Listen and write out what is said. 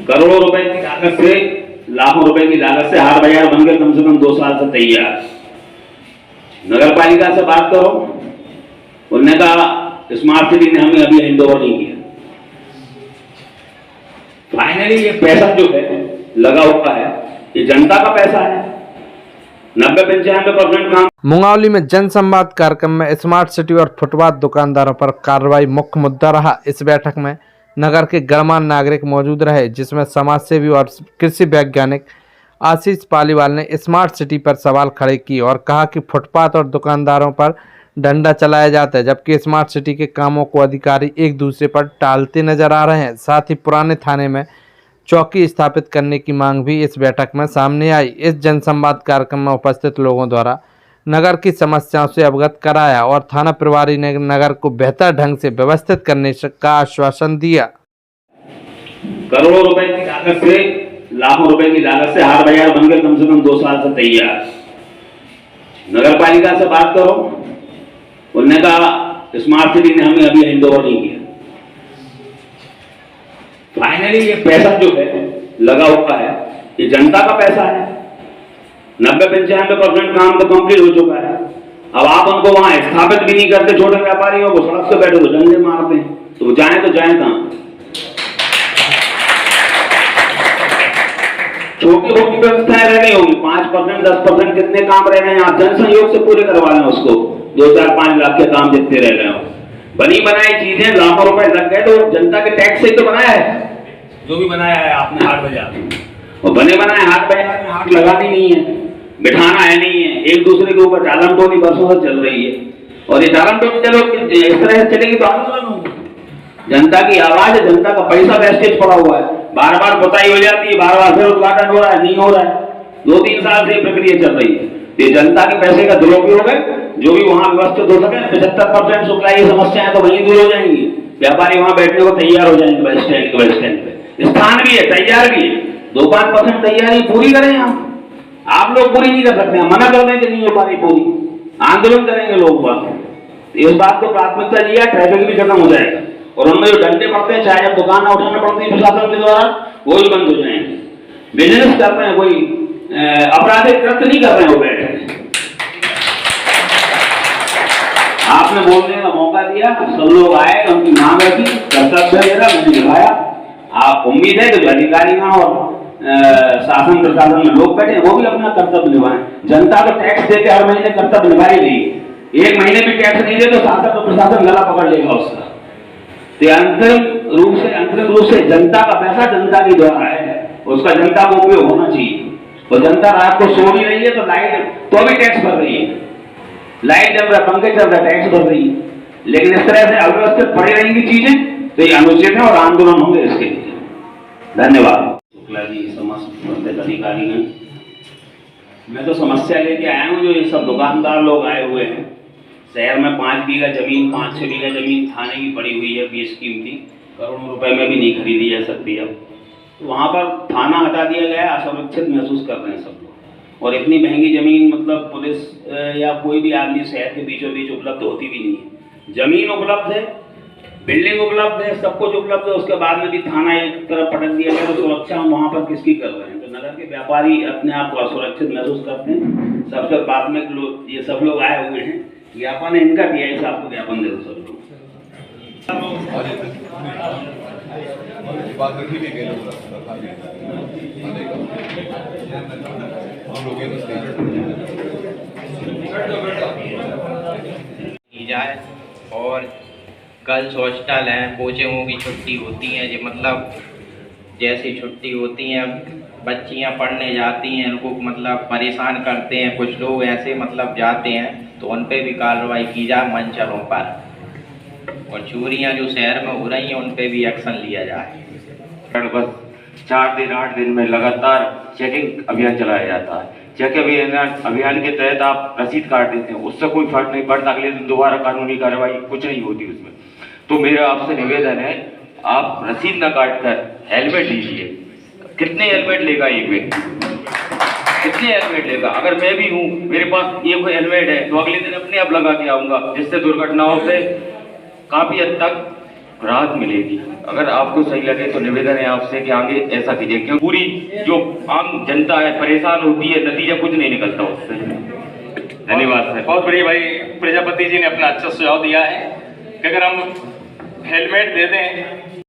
करोड़ों रुपए की लागत से, लाखों रुपए की लागत से हाट बाजार बन गए कम से कम 2 साल से तैयार। नगर पालिका से बात करो, उन्होंने कहा स्मार्ट सिटी ने हमें अभी हैंड ओवर नहीं किया। फाइनली ये पैसा जो है लगा हुआ है, ये जनता का पैसा है। 90-95% काम। मुंगावली में जन संवाद कार्यक्रम में स्मार्ट सिटी और फुटपाथ दुकानदारों पर कार्रवाई मुख्य मुद्दा रहा। इस बैठक में नगर के गणमान्य नागरिक मौजूद रहे, जिसमें समाजसेवी और कृषि वैज्ञानिक आशीष पालीवाल ने स्मार्ट सिटी पर सवाल खड़े किए और कहा कि फुटपाथ और दुकानदारों पर डंडा चलाया जाता है, जबकि स्मार्ट सिटी के कामों को अधिकारी एक दूसरे पर टालते नजर आ रहे हैं। साथ ही पुराने थाने में चौकी स्थापित करने की मांग भी इस बैठक में सामने आई। इस जनसंवाद कार्यक्रम में उपस्थित लोगों द्वारा नगर की समस्याओं से अवगत कराया और थाना प्रभारी ने नगर को बेहतर ढंग से व्यवस्थित करने का आश्वासन दिया। करोड़ों रुपए की लागत से, लाखों रुपए की लागत से हाट बाजार बन गए कम से कम 2 साल से तैयार। नगर पालिका से बात करो, उन्होंने कहा स्मार्ट सिटी ने हमें अभी हैंड ओवर नहीं किया। फाइनली ये पैसा जो है लगा हुआ है, ये जनता का पैसा है। 90-95% काम तो कंप्लीट हो चुका है। अब आप उनको वहां स्थापित भी नहीं करते, छोटे व्यापारियों को सड़क से बैठे तो डंडे मारते हैं, तो जाए कहां। छोटी मोटी व्यवस्थाएं रह गई होंगी, 5% 10% कितने काम रह गए हैं, आप जनसहयोग से पूरे करवा लें उसको। 2-4-5 लाख के काम जितने रह गए हो, बनी बनाई चीजें लाखों रुपए लग गए, तो जनता के टैक्स से तो बनाया है जो भी बनाया है आपने हाट बाजार। और बने बनाए हाट बाजार में हाट लगानी नहीं है, बिठाना है नहीं है, एक दूसरे के ऊपर टालम टोनी बरसों से चल रही है। और ये टालम टोनी चलो इस तरह से चलेगी तो आंदोलन होगी। जनता की आवाज है, जनता का पैसा वेस्टेज पड़ा हुआ है, बार बार बताई हो जाती है, बार बार फिर उद्घाटन हो रहा है, नहीं हो रहा है। 2-3 साल से प्रक्रिया चल रही है। ये जनता के पैसे का दुरुपयोग है। जो भी वहां व्यवस्थित हो सके, 75% सप्लाई समस्याएं तो वहीं दूर हो जाएंगी। व्यापारी वहां बैठने को तैयार हो जाएंगे, बस स्टैंड पे स्थान भी है, तैयार भी है। 2-5% तैयारी पूरी करें आप लोग पूरी नहीं कर सकते, मना कर दें कि नहीं हो पा रही पूरी, आंदोलन करेंगे लोग बात। इस बात को प्राथमिकता दिया, ट्रैफिक भी खत्म हो जाएगा और उनमें जो डंडे पड़ते हैं, चाहे अब दुकान उठाना पड़ती है प्रशासन के द्वारा, वो भी बंद हो जाएंगे। बिजनेस कर रहे हैं, कोई आपराधिक कृत्य नहीं कर रहे हैं वो बैठे। आपने बोलने का मौका दिया, सब लोग आए, उनकी मांग रखी, कर्तव्य मेरा मैंने निभाया। आप उम्मीद है कि जो अधिकारियों और शासन प्रशासन में लोग बैठे वो भी अपना कर्तव्य निभाएं। जनता को टैक्स देके हर महीने कर्तव्य निभा ही नहीं, एक महीने भी टैक्स नहीं दे तो शासन और प्रशासन गला पकड़ लेगा उसका। तो अंतरिम रूप से जनता का पैसा जनता के द्वारा है, उसका जनता को उपयोग होना चाहिए। और जनता रात को सो नहीं रही है तो लाइट तो भी टैक्स भर रही है, लाइट जब रहा, पंखे चल रहा, टैक्स भर रही है। लेकिन इस तरह से अव्यवस्थित पड़ी रहेंगी चीजें तो ये अनुचित है और आंदोलन होंगे इसके लिए। धन्यवाद। शुक्ला जी समस्त अधिकारी हैं, मैं तो समस्या लेके आया हूँ। जो ये सब दुकानदार लोग आए हुए हैं, शहर में 5 बीघा जमीन, 5-6 बीघा जमीन थाने की पड़ी हुई है, बेशकीमती, करोड़ों रुपए में भी नहीं खरीदी जा सकती। अब तो वहाँ पर थाना हटा दिया गया, असुरक्षित महसूस कर रहे हैं सब लोग। और इतनी महंगी जमीन मतलब पुलिस या कोई भी आदमी शहर के बीचों बीच उपलब्ध होती भी नहीं है। जमीन उपलब्ध है, बिल्डिंग उपलब्ध है, सब कुछ उपलब्ध है, उसके बाद में भी थाना एक तरफ पटक दिया गया, तो सुरक्षा हम वहाँ पर किसकी कर रहे हैं? तो नगर के व्यापारी अपने आप को असुरक्षित महसूस करते हैं। सबसे प्राथमिक लोग ये सब लोग आए हुए हैं, ज्ञापन है इनका, DI साहब को ज्ञापन दे दो सब लोग। जाए और गर्ल्स हॉस्टल हैं, कोचिंगों की छुट्टी होती हैं, जो मतलब जैसी छुट्टी होती हैं बच्चियां पढ़ने जाती हैं, उनको मतलब परेशान करते हैं कुछ लोग ऐसे, मतलब जाते हैं तो उन पे भी कार्रवाई की जाए मंचलों पर। और चोरियां जो शहर में हो रही हैं उन पे भी एक्शन लिया जाए। बस 4 दिन 8 दिन में लगातार चेकिंग अभियान चलाया जाता है। चेक अभियान के तहत आप रसीद काट देते हैं, उससे कोई फर्क नहीं पड़ता, अगले दिन दोबारा कानूनी कार्रवाई कुछ नहीं होती उसमें। तो मेरा आपसे निवेदन है, आप रसीद न काट कर हेलमेट लीजिए। कितने हेलमेट लेगा एक व्यक्ति, कितने हेलमेट लेगा? अगर मैं भी हूँ, मेरे पास एक हेलमेट है, तो अगले दिन अपने आप लगा के आऊँगा, जिससे दुर्घटनाओं से काफ़ी हद तक राहत मिलेगी। अगर आपको सही लगे तो निवेदन है आपसे कि आगे ऐसा कीजिए, क्योंकि पूरी जो आम जनता है परेशान होती है, नतीजा कुछ नहीं निकलता उससे। धन्यवाद सर। बहुत बढ़िया भाई, प्रजापति जी ने अपना अच्छा सुझाव दिया है कि अगर हम हेलमेट दे दें